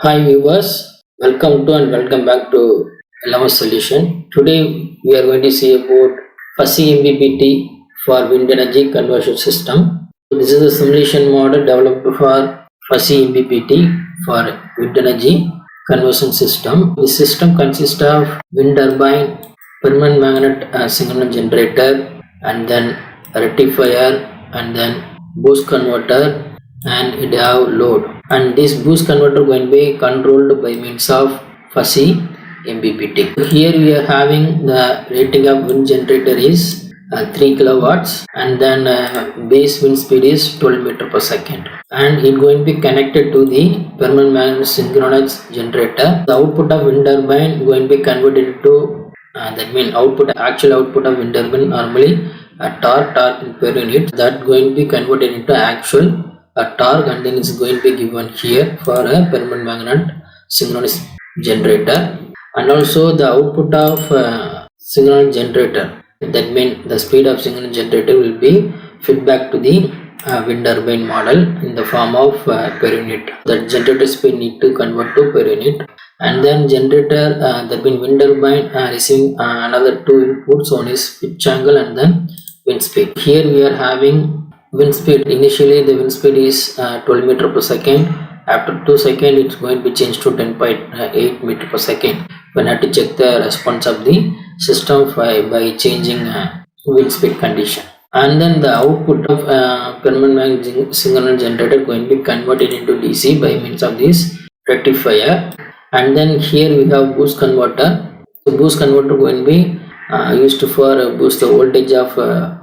Hi viewers, welcome back to LMS Solution. Today we are going to see about fuzzy MPPT for wind energy conversion system. This is a simulation model developed for fuzzy MPPT for wind energy conversion system. The system consists of wind turbine, permanent magnet synchronous generator, and then rectifier, and then boost converter, and it have load, and this boost converter going to be controlled by means of fuzzy MPPT. Here we are having the rating of wind generator is 3 kilowatts, and then base wind speed is 12 meter per second, and it going to be connected to the permanent magnet synchronous generator. The output of wind turbine going to be converted to that means actual output of wind turbine normally a torque in per unit, that going to be converted into actual torque, and then it's going to be given here for a permanent magnet synchronous generator. And also the output of synchronous generator, that means the speed of synchronous generator will be fed back to the wind turbine model in the form of per unit. The generator speed need to convert to per unit, and then generator that means wind turbine receiving another two inputs. One is pitch angle and then wind speed. Here we are having wind speed. Initially the wind speed is 12 meter per second. After 2 seconds it's going to be changed to 10.8 meter per second. We have to check the response of the system by changing wind speed condition. And then the output of permanent magnet synchronous generator going to be converted into DC by means of this rectifier. And then here we have boost converter. The boost converter going to be used for boost the voltage of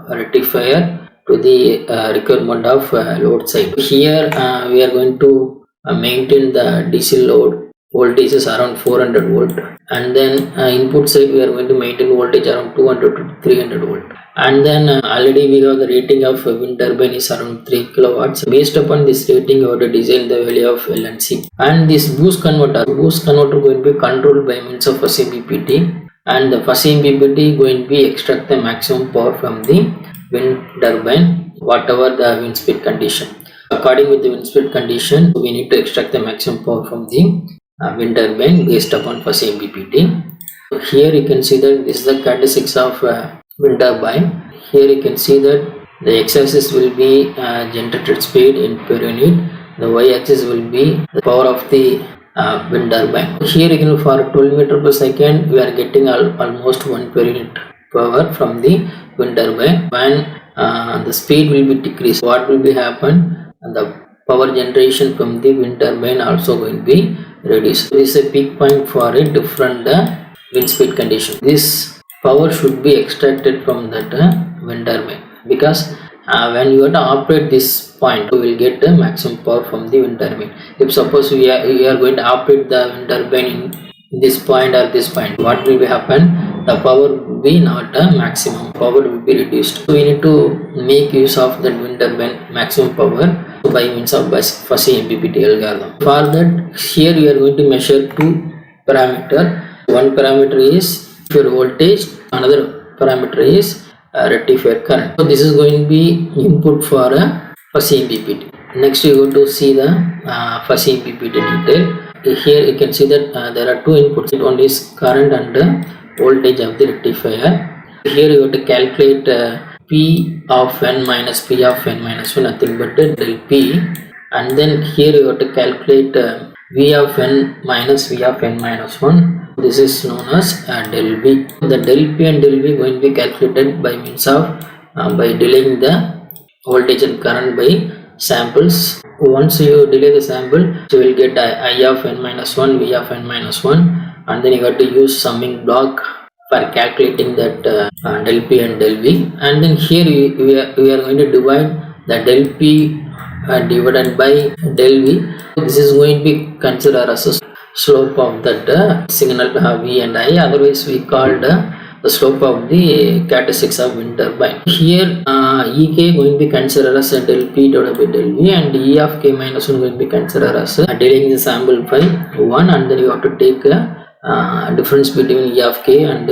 rectifier to the requirement of load side. Here we are going to maintain the DC load voltage is around 400 volt, and then input side we are going to maintain voltage around 200 to 300 volt. And then already we have the rating of wind turbine is around 3 kilowatts. Based upon this rating we have to design the value of L and C. And this boost converter going to be controlled by means of fuzzy MPPT, and the fuzzy MPPT going to be extract the maximum power from the wind turbine whatever the wind speed condition. According with the wind speed condition, we need to extract the maximum power from the wind turbine based upon fuzzy MPPT. Here you can see that this is the characteristics of wind turbine. Here you can see that the x-axis will be generated speed in per unit. The y-axis will be the power of the wind turbine. Here again for 12 meter per second we are getting almost 1 per unit power from the wind turbine. When the speed will be decreased, what will be happen? The power generation from the wind turbine also going to be reduced. This is a peak point for a different wind speed condition. This power should be extracted from that wind turbine, because when you are to operate this point you will get the maximum power from the wind turbine. If suppose we are going to operate the wind turbine in this point or this point, what will be happen? The power will be not a maximum, power will be reduced. So we need to make use of that wind turbine maximum power by means of fuzzy MPPT algorithm. For that, here we are going to measure two parameters. One parameter is your voltage, another parameter is rectifier current. So this is going to be input for a fuzzy MPPT. Next you go to see the fuzzy MPPT detail. Here you can see that there are two inputs. One is current and voltage of the rectifier. Here you have to calculate P of n minus P of n minus 1, nothing but del P, and then here you have to calculate V of n minus V of n minus 1. This is known as del V. The del P and del V going to be calculated by means of by delaying the voltage and current by samples. Once you delay the sample, you will get I of n minus 1, V of n minus 1, and then you got to use summing block for calculating that del P and del V. And then here we are going to divide the del P divided by del V. This is going to be considered as a slope of that signal V and I, otherwise we called the slope of the characteristics of wind turbine. Here Ek going to be considered as a del P divided by del V, and E of k minus 1 going to be considered as delaying the sample by 1, and then you have to take difference between E of k and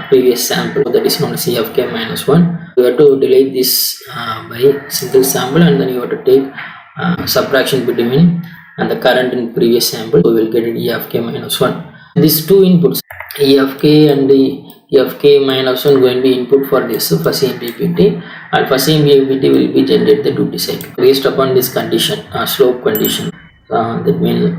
previous sample, that is known as E of k minus 1. You have to delay this by single sample, and then you have to take subtraction between and the current in previous sample, we will get it E of k minus 1. These two inputs, E of k and the E of k minus 1, going to be input for this first MPPT, and first MPPT will be generate the duty cycle based upon this condition, slope condition. That means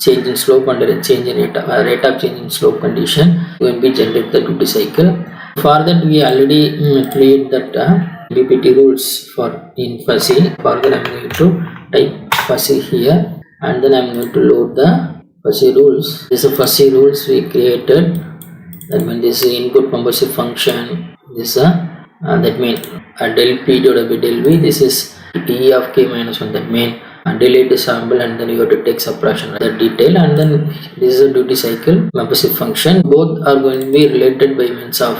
change in slope under a change in rate of change in slope condition going to be generate the duty cycle. For that we already create that MPPT rules for in fuzzy. For that I am going to type fuzzy here, and then I am going to load the fuzzy rules. This is fuzzy rules we created. That means this is input composite function. This that means del p divided by del v. This is E of k minus 1. That means delete the sample, and then you have to take subtraction the detail, and then this is a duty cycle composite function. Both are going to be related by means of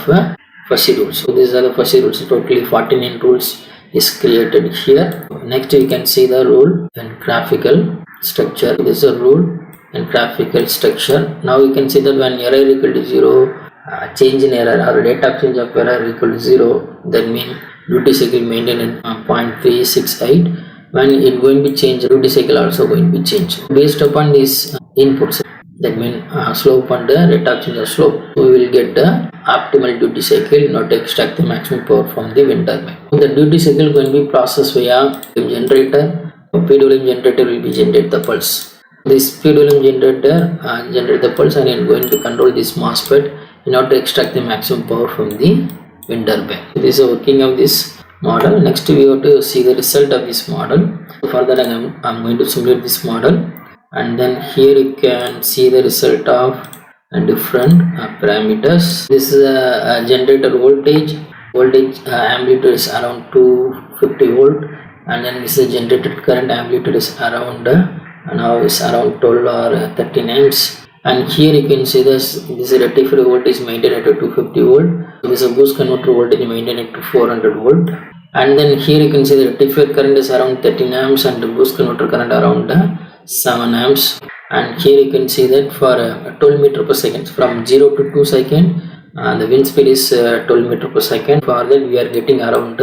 fuzzy rules. So these are the fuzzy rules. Totally 49 rules is created here. Next we can see the rule and graphical structure. This is a rule and graphical structure. Now you can see that when error equal to 0, change in error or rate of change of error equal to 0, that means duty cycle maintained at 0.368. When it going to be changed, duty cycle also going to be changed based upon these inputs. That means slope and the rate of change of slope. We will get the optimal duty cycle in order to extract the maximum power from the wind turbine. The duty cycle going to be processed via generator. PWM generator will be generate the pulse. This PWM generator generate the pulse, and it going to control this MOSFET in order to extract the maximum power from the wind turbine. This is working of this model. Next we have to see the result of this model. So for that I am going to simulate this model, and then here you can see the result of different parameters. This is a generator voltage. Amplitude is around 250 volt, and then this is generated current. Amplitude is around now is around 12 or 13 amps. And here you can see this rectifier voltage maintained at 250 volt. This is a boost converter voltage maintained at 400 volt. And then here you can see the rectifier current is around 13 amps and the boost converter current around 7 amps. And here you can see that for 12 meter per second, from 0 to 2 seconds, the wind speed is 12 meter per second. For that we are getting around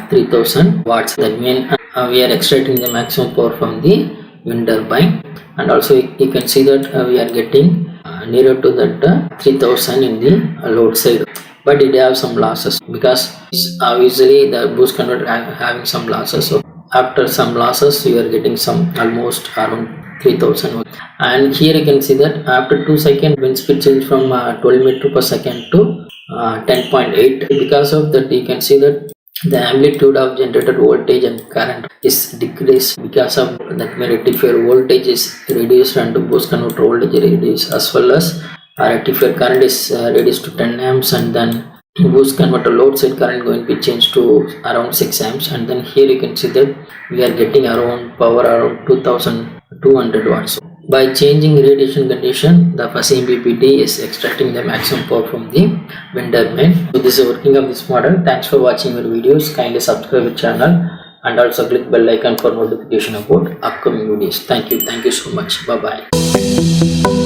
3000 watts. That means we are extracting the maximum power from the wind turbine. And also you can see that we are getting nearer to that 3000 in the load side, but it have some losses because usually the boost converter having some losses. So after some losses we are getting some almost around 3000. And here you can see that after 2 seconds wind speed change from 12 meter per second to 10.8. because of that you can see that the amplitude of generated voltage and current is decreased. Because of that rectifier voltage is reduced and boost converter voltage is reduced, as well as rectifier current is reduced to 10 amps, and then boost converter load side current going to be changed to around 6 amps. And then here you can see that we are getting around power around 2200 watts. By changing radiation condition, the first MPPT is extracting the maximum power from the wind turbine. So this is working of this model. Thanks for watching our videos. Kindly subscribe the channel and also click bell icon for notification about upcoming videos. Thank you so much. Bye bye.